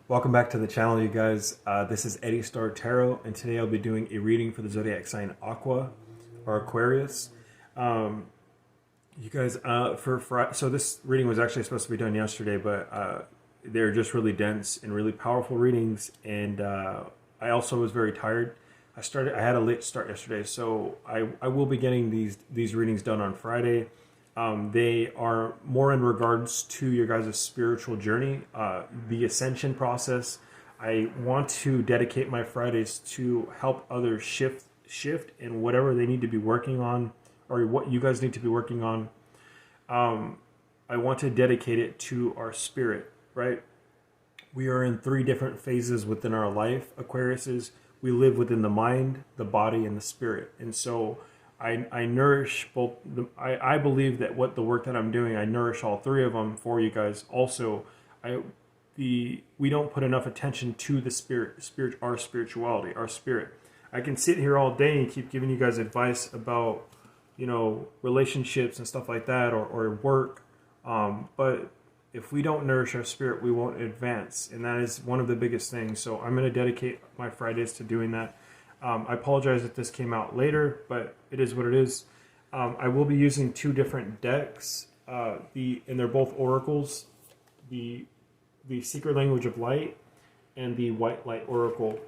Welcome back to the channel, you guys. This is Eddie Star Tarot, and today I'll be doing a reading for the zodiac sign Aqua or Aquarius. You guys, so this reading was actually supposed to be done yesterday, but they're just really dense and really powerful readings, and I also was very tired. I had a late start yesterday, so I will be getting these readings done on Friday. They are more in regards to your guys' spiritual journey, the ascension process. I want to dedicate my Fridays to help others shift in whatever they need to be working on, or what you guys need to be working on. I want to dedicate it to our spirit, right? We are in three different phases within our life, Aquariuses. We live within the mind, the body, and the spirit. And so I nourish both. I believe that the work that I'm doing, I nourish all three of them for you guys. Also, we don't put enough attention to the spirit, our spirituality, our spirit. I can sit here all day and keep giving you guys advice about, relationships and stuff like that, or work. But if we don't nourish our spirit, we won't advance, and that is one of the biggest things. So I'm going to dedicate my Fridays to doing that. I apologize if this came out later, but it is what it is. I will be using two different decks, and they're both oracles, the Secret Language of Light and the White Light Oracle.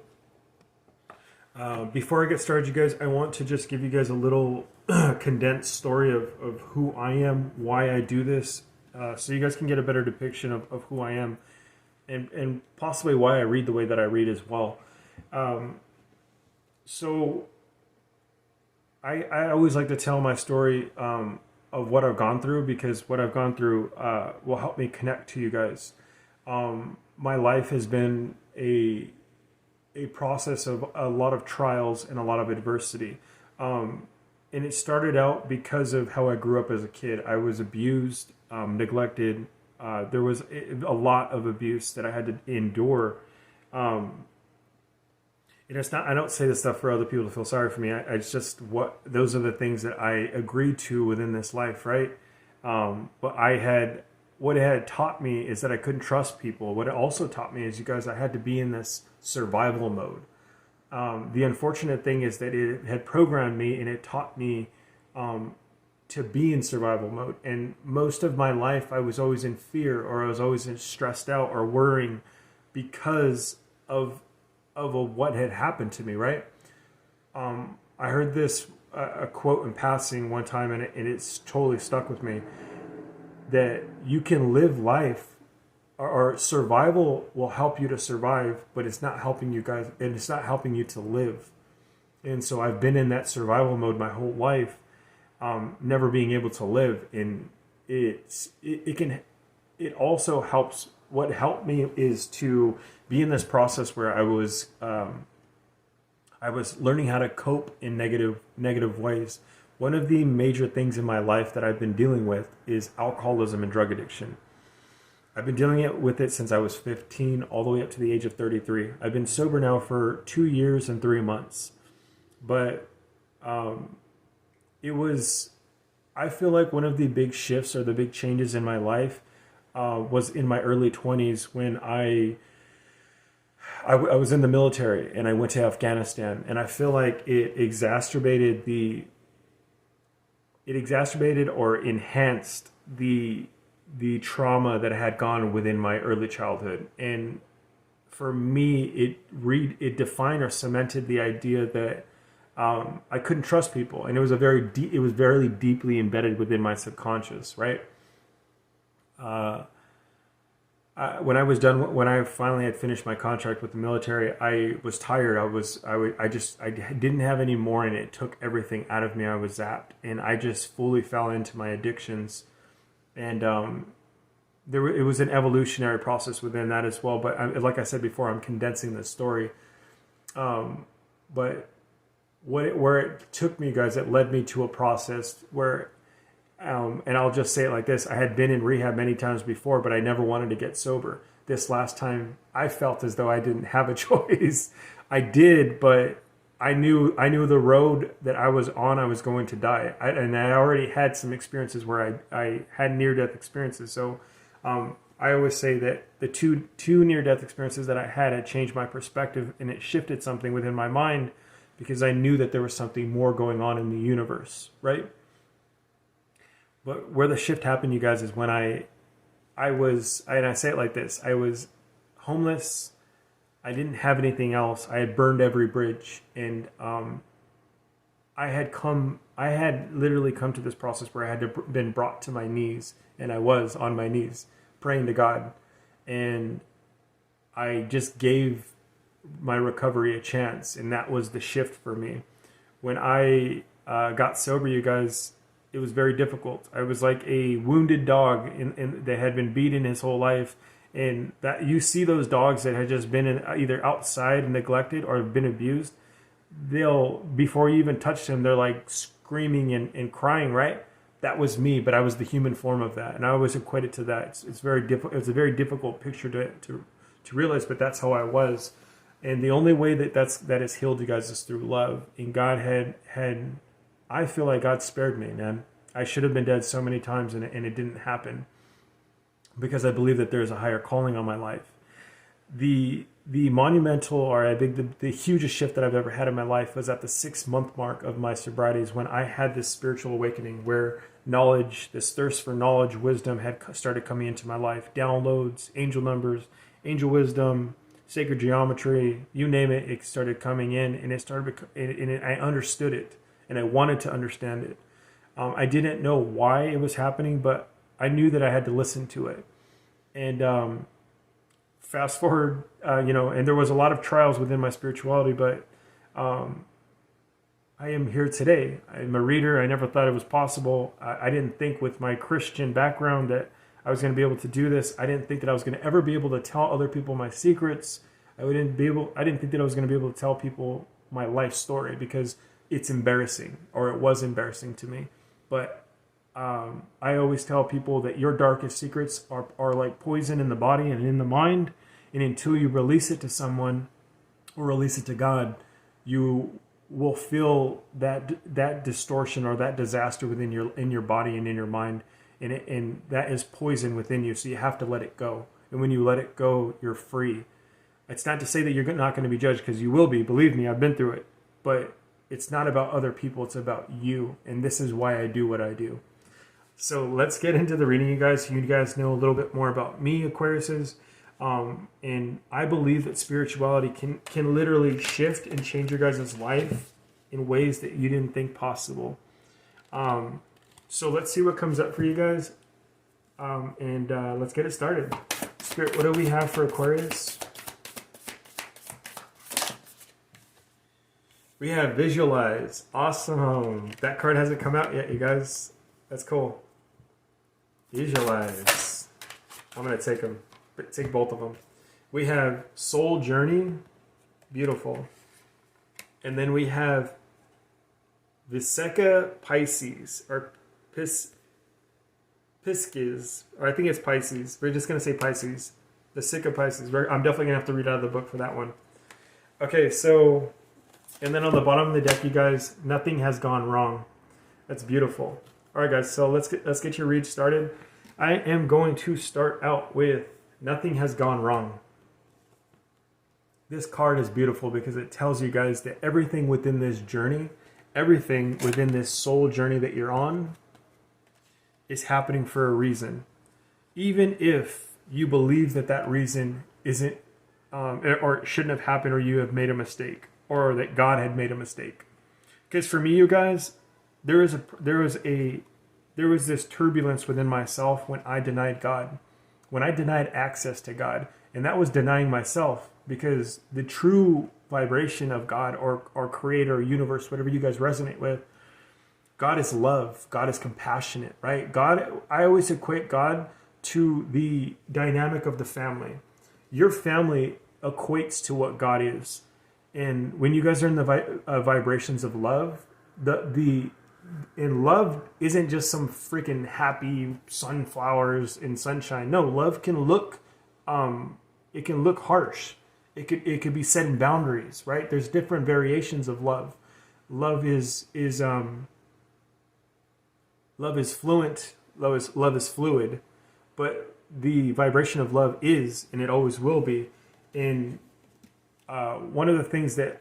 Before I get started, you guys, I want to just give you guys a little condensed story of who I am, why I do this, so you guys can get a better depiction of who I am, and possibly why I read the way that I read as well. So I always like to tell my story of what I've gone through, because what I've gone through will help me connect to you guys. My life has been a process of a lot of trials and a lot of adversity. And it started out because of how I grew up as a kid. I was abused, neglected. There was a lot of abuse that I had to endure. And it's not, I don't say this stuff for other people to feel sorry for me. It's just those are the things that I agreed to within this life, right? But what it had taught me is that I couldn't trust people. What it also taught me is, you guys, I had to be in this survival mode. The unfortunate thing is that it had programmed me, and it taught me to be in survival mode. And most of my life, I was always in fear, or I was always stressed out or worrying because of what had happened to me, right? I heard this a quote in passing one time, and it's totally stuck with me, that you can live life, or survival will help you to survive, but it's not helping you guys, and it's not helping you to live. And so I've been in that survival mode my whole life, never being able to live. And it also helps. What helped me is to be in this process where I was learning how to cope in negative ways. One of the major things in my life that I've been dealing with is alcoholism and drug addiction. I've been dealing with it since I was 15, all the way up to the age of 33. I've been sober now for 2 years and 3 months. But I feel like one of the big shifts, or the big changes in my life, was in my early 20s, when I was in the military, and I went to Afghanistan, and I feel like it exacerbated or enhanced the trauma that had gone within my early childhood. And for me, it defined or cemented the idea that I couldn't trust people, and it was very deeply embedded within my subconscious, right? When I finally had finished my contract with the military, I was tired. I didn't have any more, and it took everything out of me. I was zapped, and I just fully fell into my addictions. And it was an evolutionary process within that as well. But like I said before, I'm condensing this story. But where it took me, guys, it led me to a process where, and I'll just say it like this: I had been in rehab many times before, but I never wanted to get sober. This last time, I felt as though I didn't have a choice. I did, but I knew the road that I was on, I was going to die. And I already had some experiences where I had near-death experiences. So I always say that the two near-death experiences that I had changed my perspective, and it shifted something within my mind because I knew that there was something more going on in the universe, right? But where the shift happened, you guys, is when I was, and I say it like this, I was homeless. I didn't have anything else. I had burned every bridge, and I had literally come to this process where I had been brought to my knees, and I was on my knees praying to God, and I just gave my recovery a chance, and that was the shift for me. When I got sober, you guys, it was very difficult. I was like a wounded dog that had been beaten his whole life, and that you see those dogs that had just been either outside and neglected or been abused. They'll, before you even touch them, they're like screaming and crying, right? That was me, but I was the human form of that, and I always equate it to that. It's very difficult. It's a very difficult picture to realize, but that's how I was. And the only way that has healed you guys is through love. And God had I feel like God spared me, man. I should have been dead so many times, and it didn't happen because I believe that there's a higher calling on my life. The monumental, or I think the hugest shift that I've ever had in my life was at the 6-month mark of my sobriety, is when I had this spiritual awakening where knowledge, this thirst for knowledge, wisdom had started coming into my life. Downloads, angel numbers, angel wisdom, sacred geometry, you name it, it started coming in, and I understood it, and I wanted to understand it. I didn't know why it was happening, but I knew that I had to listen to it. And fast forward, and there was a lot of trials within my spirituality, but I am here today. I'm a reader. I never thought it was possible. I didn't think with my Christian background that I was going to be able to do this. I didn't think that I was going to ever be able to tell other people my secrets. I didn't think that I was going to be able to tell people my life story because it's embarrassing, or it was embarrassing to me. But I always tell people that your darkest secrets are like poison in the body and in the mind. And until you release it to someone or release it to God, you will feel that distortion or that disaster in your body and in your mind. And that is poison within you. So you have to let it go. And when you let it go, you're free. It's not to say that you're not going to be judged, because you will be. Believe me, I've been through it. But it's not about other people. It's about you. And this is why I do what I do. So let's get into the reading, you guys. You guys know a little bit more about me, Aquariuses. And I believe that spirituality can literally shift and change your guys' life in ways that you didn't think possible. So let's see what comes up for you guys. And let's get it started. Spirit, what do we have for Aquarius? We have Visualise. Awesome. That card hasn't come out yet, you guys. That's cool. Visualise. I'm going to take them. Take both of them. We have Soul Journey. Beautiful. And then we have Vesica Piscis, or Piscis, or I think it's Pisces. We're just going to say Pisces. Vesica Piscis. I'm definitely going to have to read out of the book for that one. Okay, so, and then on the bottom of the deck, you guys, Nothing Has Gone Wrong. That's beautiful. All right, guys, so let's get your read started. I am going to start out with Nothing Has Gone Wrong. This card is beautiful because it tells you guys that everything within this journey, everything within this soul journey that you're on is happening for a reason. Even if you believe that reason isn't, or it shouldn't have happened, or you have made a mistake, or that God had made a mistake. Because for me, you guys, there was this turbulence within myself when I denied God. When I denied access to God, and that was denying myself, because the true vibration of God or creator or universe, whatever you guys resonate with, God is love. God is compassionate, right? God, I always equate God to the dynamic of the family. Your family equates to what God is. And when you guys are in the vibrations of love, and love isn't just some freaking happy sunflowers and sunshine. No, love can look, it can look harsh. It could be setting boundaries, right? There's different variations of love. Love is fluent. Love is fluid, but the vibration of love is, and it always will be. And one of the things that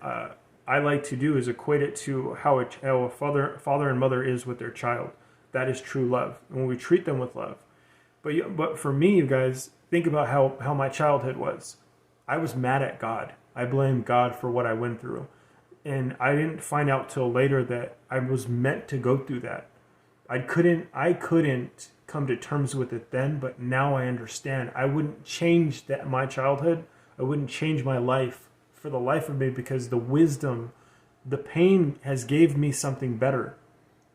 I like to do is equate it to how a father and mother is with their child. That is true love, and when we treat them with love. But for me, you guys, think about how my childhood was. I was mad at God. I blamed God for what I went through. And I didn't find out till later that I was meant to go through that. I couldn't come to terms with it then, but now I understand. I wouldn't change my childhood. I wouldn't change my life for the life of me, because the wisdom, the pain has gave me something better.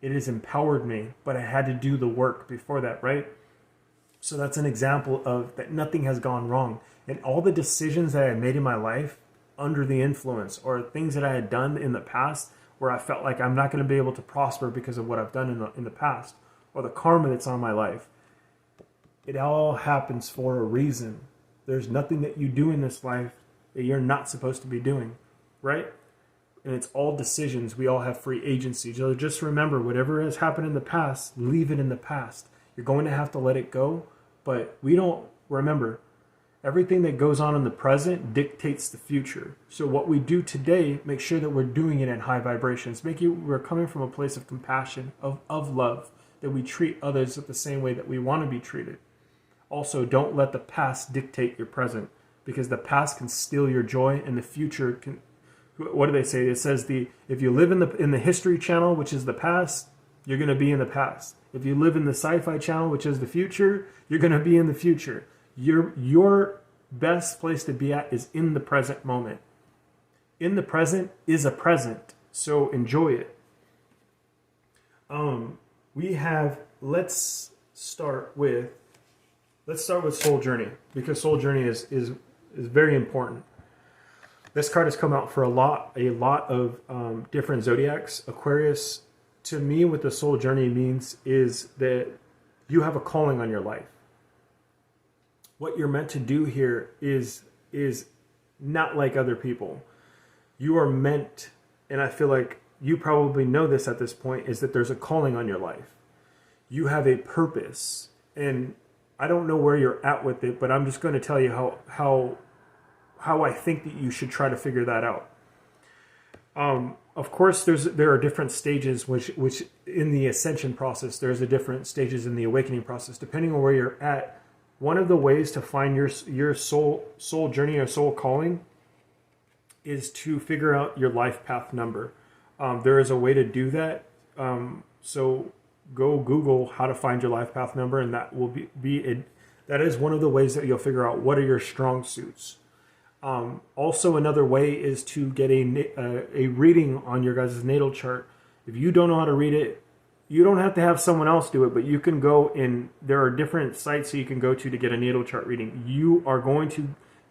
It has empowered me, but I had to do the work before that, right? So that's an example of that nothing has gone wrong. And all the decisions that I made in my life under the influence, or things that I had done in the past where I felt like I'm not going to be able to prosper because of what I've done in the past, or the karma that's on my life, it all happens for a reason. There's nothing that you do in this life that you're not supposed to be doing, right? And it's all decisions. We all have free agency. So just remember, whatever has happened in the past, leave it in the past. You're going to have to let it go, but we don't remember. Everything that goes on in the present dictates the future. So what we do today, make sure that we're doing it in high vibrations. We're coming from a place of compassion, of love, that we treat others the same way that we want to be treated. Also, don't let the past dictate your present, because the past can steal your joy, and the future can. What do they say? It says if you live in the History Channel, which is the past, you're going to be in the past. If you live in the Sci-Fi Channel, which is the future, you're going to be in the future. Your best place to be at is in the present moment. In the present is a present, so enjoy it. Let's start with Soul Journey, because Soul Journey is very important. This card has come out for a lot of different zodiacs. Aquarius, to me, what the Soul Journey means is that you have a calling on your life. What you're meant to do here is not like other people. You are meant, and I feel like you probably know this at this point, is that there's a calling on your life. You have a purpose, and I don't know where you're at with it, but I'm just going to tell you how I think that you should try to figure that out. Of course, there are different stages, which in the ascension process, there's a different stages in the awakening process, depending on where you're at. One of the ways to find your soul journey or soul calling is to figure out your life path number. There is a way to do that. So go Google how to find your life path number, and that will that is one of the ways that you'll figure out what are your strong suits. Also, another way is to get a reading on your guys' natal chart. If you don't know how to read it, you don't have to have someone else do it, but you can go in. There are different sites that you can go to get a natal chart reading. You are going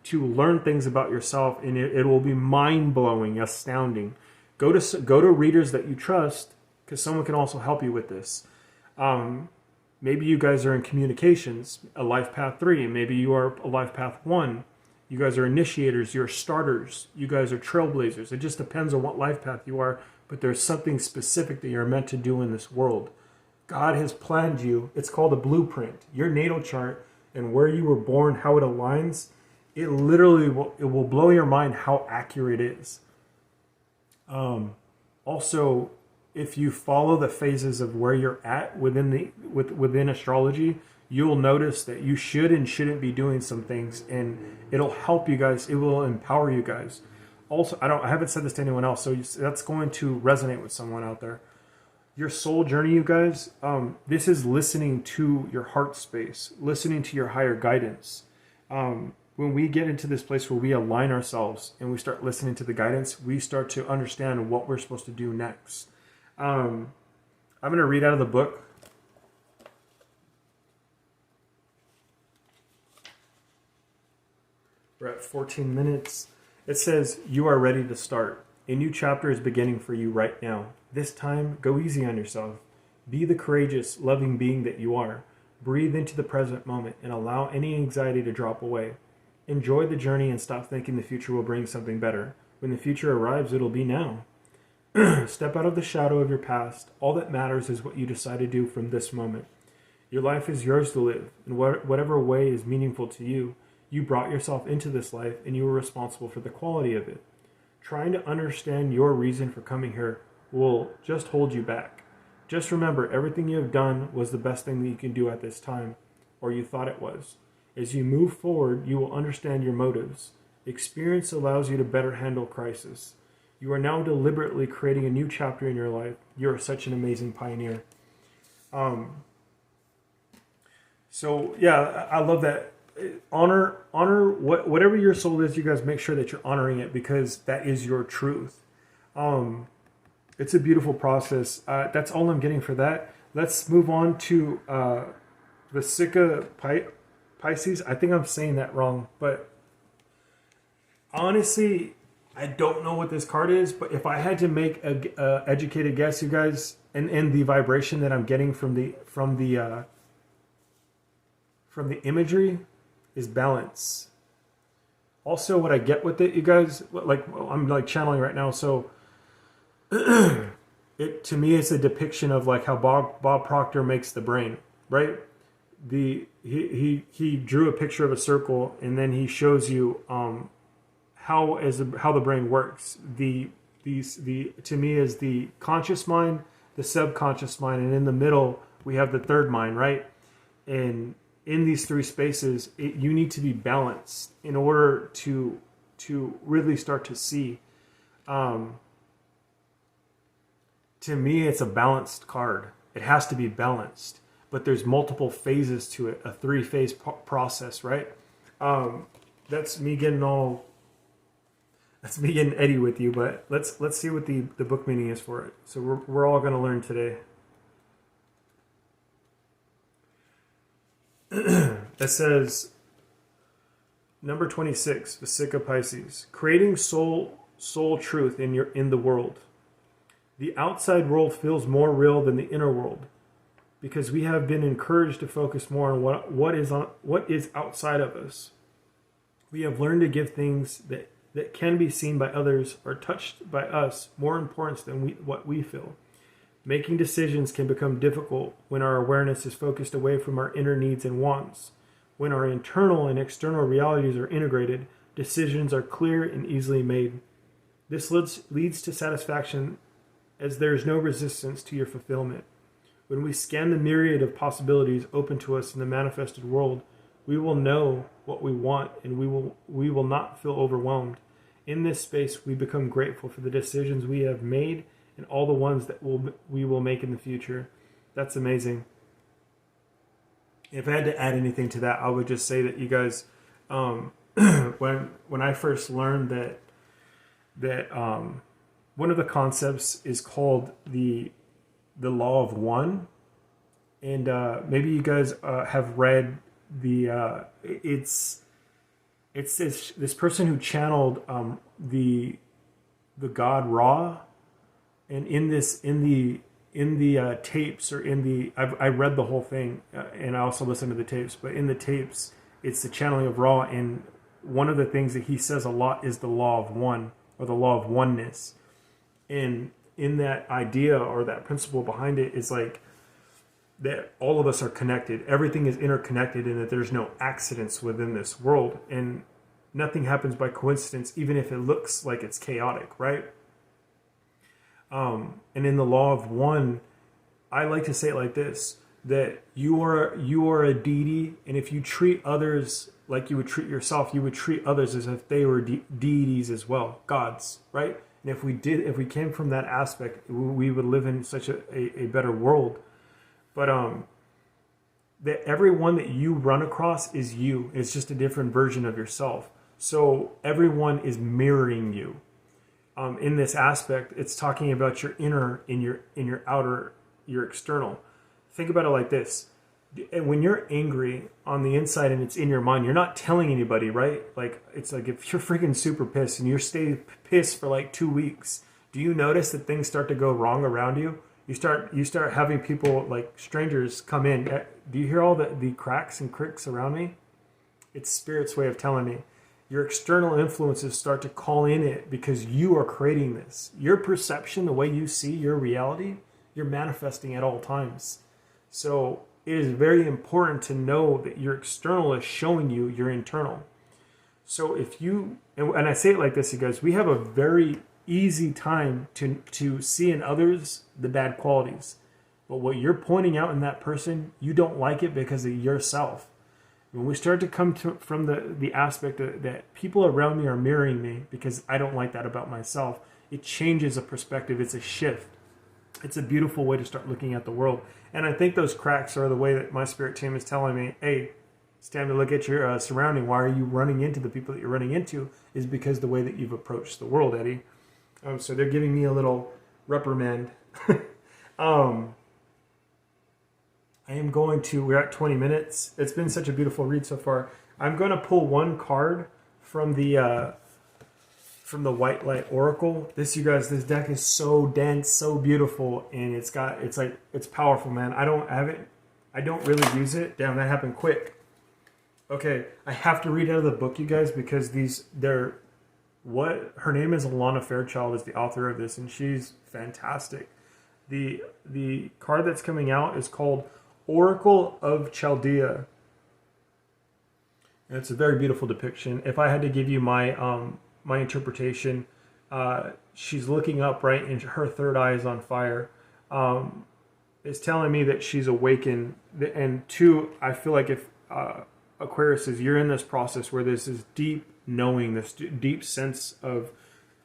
to learn things about yourself, and it will be mind-blowing, astounding. Go to readers that you trust, because someone can also help you with this. Maybe you guys are in communications, a life path 3. Maybe you are a life path 1. You guys are initiators, you're starters, you guys are trailblazers. It just depends on what life path you are, but there's something specific that you're meant to do in this world. God has planned you. It's called a blueprint. Your natal chart and where you were born, how it aligns, it will blow your mind how accurate it is. Also, if you follow the phases of where you're at within astrology, you'll notice that you should and shouldn't be doing some things, and it'll help you guys. It will empower you guys. Also, I haven't said this to anyone else, so that's going to resonate with someone out there. Your soul journey, you guys, this is listening to your heart space, listening to your higher guidance. When we get into this place where we align ourselves and we start listening to the guidance, we start to understand what we're supposed to do next. I'm going to read out of the book. We're at 14 minutes. It says, you are ready to start. A new chapter is beginning for you right now. This time, go easy on yourself. Be the courageous, loving being that you are. Breathe into the present moment and allow any anxiety to drop away. Enjoy the journey and stop thinking the future will bring something better. When the future arrives, it'll be now. Step out of the shadow of your past. All that matters is what you decide to do from this moment. Your life is yours to live in whatever way is meaningful to you. You brought yourself into this life and you were responsible for the quality of it. Trying to understand your reason for coming here will just hold you back. Just remember, everything you have done was the best thing that you can do at this time, or you thought it was. As you move forward, you will understand your motives. Experience allows you to better handle crisis. You are now deliberately creating a new chapter in your life. You are such an amazing pioneer. So yeah, I love that. Honor whatever your soul is. You guys make sure that you're honoring it, because that is your truth. It's a beautiful process. That's all I'm getting for that. Let's move on to Vesica Piscis. I think I'm saying that wrong, but honestly, I don't know what this card is. But if I had to make a educated guess, you guys, and the vibration that I'm getting from the imagery is balance. Also, what I get with it, you guys, like I'm like channeling right now, so it to me it's a depiction of like how Bob Proctor makes the brain, right? He drew a picture of a circle, and then he shows you how the brain works. The to me is the conscious mind, the subconscious mind, and in the middle we have the third mind, right? And in these three spaces, you need to be balanced in order to really start to see. To me, it's a balanced card. It has to be balanced, but there's multiple phases to it, a three-phase process, right? That's me getting Eddie with you, but let's see what the book meaning is for it. So we're all going to learn today. It says, number 26, Vesica Piscis, creating soul truth in the world. The outside world feels more real than the inner world, because we have been encouraged to focus more on what is outside of us. We have learned to give things that can be seen by others or touched by us more importance than what we feel. Making decisions can become difficult when our awareness is focused away from our inner needs and wants. When our internal and external realities are integrated, decisions are clear and easily made. This leads to satisfaction, as there is no resistance to your fulfillment. When we scan the myriad of possibilities open to us in the manifested world, we will know what we want, and we will not feel overwhelmed. In this space, we become grateful for the decisions we have made and all the ones that we will make in the future. That's amazing. If I had to add anything to that, I would just say that you guys, when I first learned that one of the concepts is called the law of one, and maybe you guys have read it's this person who channeled the god Ra, and in the tapes, or I read the whole thing, and I also listened to the tapes, but in the tapes it's the channeling of Ra, and one of the things that he says a lot is the law of one, or the law of oneness. And in that idea, or that principle behind it, is like that all of us are connected, everything is interconnected, and that there's no accidents within this world, and nothing happens by coincidence, even if it looks like it's chaotic, right? And in the law of one, I like to say it like this, that you are a deity, and if you treat others like you would treat yourself, you would treat others as if they were deities as well, gods, right? And if we came from that aspect, we would live in such a better world. But that everyone that you run across is you. It's just a different version of yourself. So everyone is mirroring you. In this aspect, it's talking about your inner, in your outer, your external. Think about it like this. When you're angry on the inside and it's in your mind, you're not telling anybody, right? Like, it's like if you're freaking super pissed and you stay pissed for like 2 weeks, do you notice that things start to go wrong around you? You start having people, like strangers, come in. Do you hear all the cracks and cricks around me? It's Spirit's way of telling me. Your external influences start to call in it, because you are creating this. Your perception, the way you see your reality, you're manifesting at all times. So it is very important to know that your external is showing you your internal. So if you, and I say it like this, you guys, we have a very easy time to see in others the bad qualities. But what you're pointing out in that person, you don't like it because of yourself. When we start to come from the aspect that people around me are mirroring me because I don't like that about myself, it changes a perspective. It's a shift. It's a beautiful way to start looking at the world. And I think those cracks are the way that my spirit team is telling me, hey, it's time to look at your surrounding. Why are you running into the people that you're running into? Is because the way that you've approached the world, Eddie. So they're giving me a little reprimand. I am going to, we're at 20 minutes. It's been such a beautiful read so far. I'm going to pull one card from the White Light Oracle. This, you guys, this deck is so dense, so beautiful, and it's powerful, man. I don't really use it. Damn, that happened quick. Okay, I have to read out of the book, you guys, because her name is Alana Fairchild is the author of this, and she's fantastic. The card that's coming out is called Oracle of Chaldea. And it's a very beautiful depiction. If I had to give you my my interpretation, she's looking up, right, and her third eye is on fire. It's telling me that she's awakened. And two, I feel like if Aquarius is, you're in this process where there's this deep knowing, this deep sense of,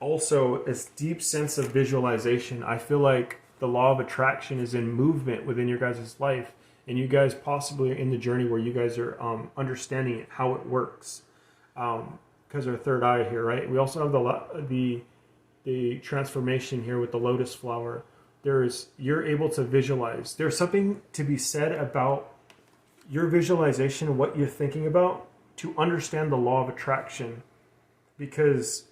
also this deep sense of visualization. I feel like the law of attraction is in movement within your guys' life. And you guys possibly are in the journey where you guys are understanding it, how it works. Because our third eye here, right? We also have the transformation here with the lotus flower. You're able to visualize. There's something to be said about your visualization, what you're thinking about, to understand the law of attraction. Because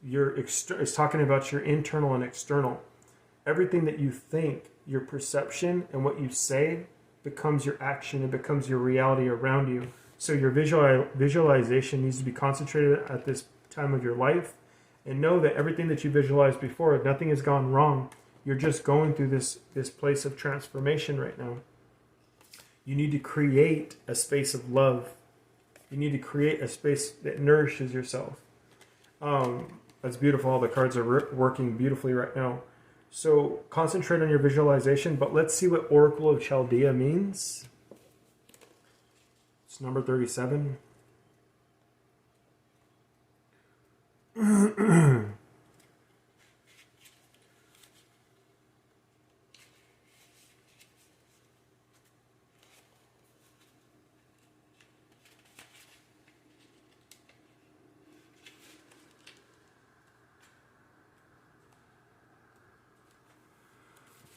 it's talking about your internal and external. Everything that you think, your perception, and what you say becomes your action. It becomes your reality around you. So your visualization needs to be concentrated at this time of your life, and know that everything that you visualized before, nothing has gone wrong. You're just going through this place of transformation right now. You need to create a space of love. You need to create a space that nourishes yourself. That's beautiful. All the cards are working beautifully right now. So concentrate on your visualization, but let's see what Oracle of Chaldea means. It's number 37.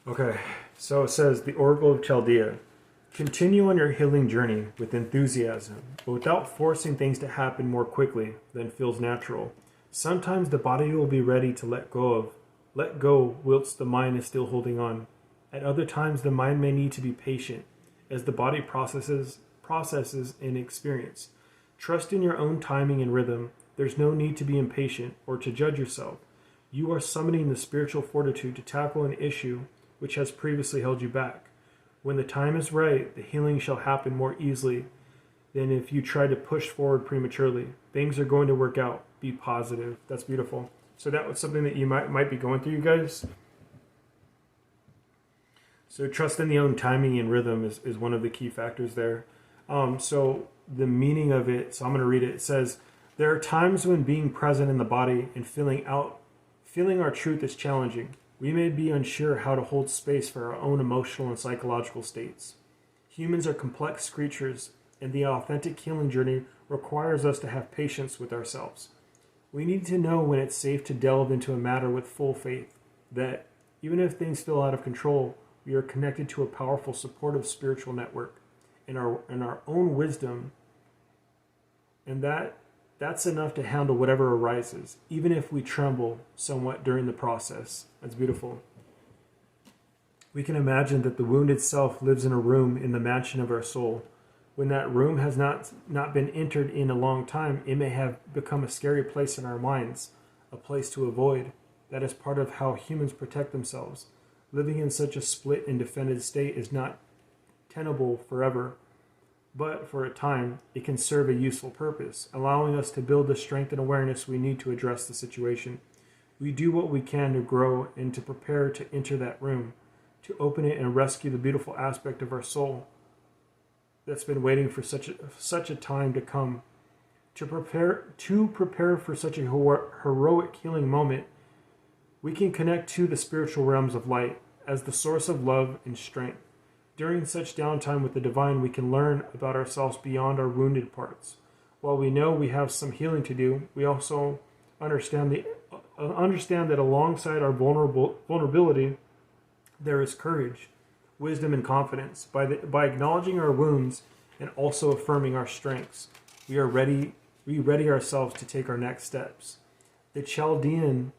Okay, so it says, the Oracle of Chaldea. Continue on your healing journey with enthusiasm, but without forcing things to happen more quickly than feels natural. Sometimes the body will be ready to let go whilst the mind is still holding on. At other times, the mind may need to be patient as the body processes in experience. Trust in your own timing and rhythm. There's no need to be impatient or to judge yourself. You are summoning the spiritual fortitude to tackle an issue which has previously held you back. When the time is right, the healing shall happen more easily than if you try to push forward prematurely. Things are going to work out. Be positive. That's beautiful. So that was something that you might be going through, you guys. So trust in the own timing and rhythm is one of the key factors there. So the meaning of it, so I'm going to read it. It says, there are times when being present in the body and feeling our truth is challenging. We may be unsure how to hold space for our own emotional and psychological states. Humans are complex creatures, and the authentic healing journey requires us to have patience with ourselves. We need to know when it's safe to delve into a matter with full faith, that even if things feel out of control, we are connected to a powerful, supportive spiritual network in our own wisdom, and that's enough to handle whatever arises, even if we tremble somewhat during the process. That's beautiful. We can imagine that the wounded self lives in a room in the mansion of our soul. When that room has not been entered in a long time, it may have become a scary place in our minds, a place to avoid. That is part of how humans protect themselves. Living in such a split and defended state is not tenable forever, but for a time, it can serve a useful purpose, allowing us to build the strength and awareness we need to address the situation. We do what we can to grow and to prepare to enter that room, to open it and rescue the beautiful aspect of our soul that's been waiting for such a time to come. To prepare for such a heroic healing moment, we can connect to the spiritual realms of light as the source of love and strength. During such downtime with the divine, we can learn about ourselves beyond our wounded parts. While we know we have some healing to do, we also understand that alongside our vulnerability, there is courage, wisdom, and confidence. By acknowledging our wounds and also affirming our strengths, we ready ourselves to take our next steps. The Chaldean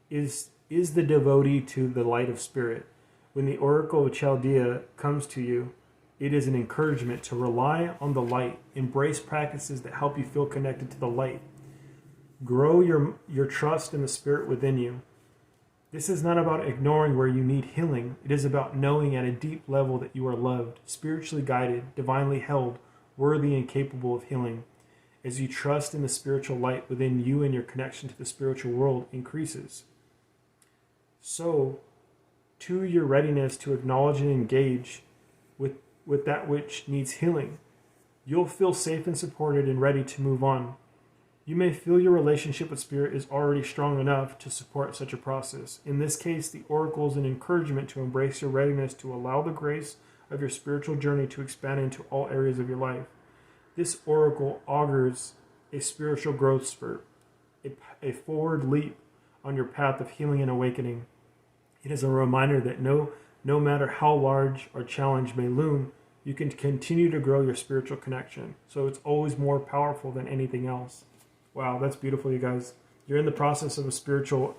is the devotee to the light of spirit. When the Oracle of Chaldea comes to you, it is an encouragement to rely on the light, embrace practices that help you feel connected to the light. Grow your trust in the spirit within you. This is not about ignoring where you need healing. It is about knowing at a deep level that you are loved, spiritually guided, divinely held, worthy and capable of healing. As you trust in the spiritual light within you and your connection to the spiritual world increases, so to your readiness to acknowledge and engage with that which needs healing, you'll feel safe and supported and ready to move on. You may feel your relationship with spirit is already strong enough to support such a process. In this case, the oracle is an encouragement to embrace your readiness to allow the grace of your spiritual journey to expand into all areas of your life. This oracle augurs a spiritual growth spurt, a forward leap on your path of healing and awakening. It is a reminder that no matter how large or challenge may loom, you can continue to grow your spiritual connection. So it's always more powerful than anything else. Wow, that's beautiful, you guys. You're in the process of a spiritual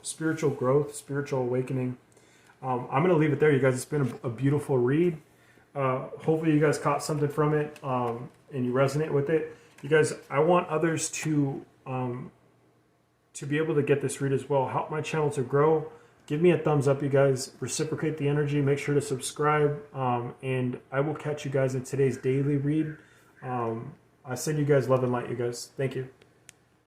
growth, spiritual awakening. I'm going to leave it there, you guys. It's been a beautiful read. Hopefully you guys caught something from it and you resonate with it. You guys, I want others to be able to get this read as well. Help my channel to grow. Give me a thumbs up, you guys. Reciprocate the energy. Make sure to subscribe. And I will catch you guys in today's daily read. I send you guys love and light, you guys. Thank you.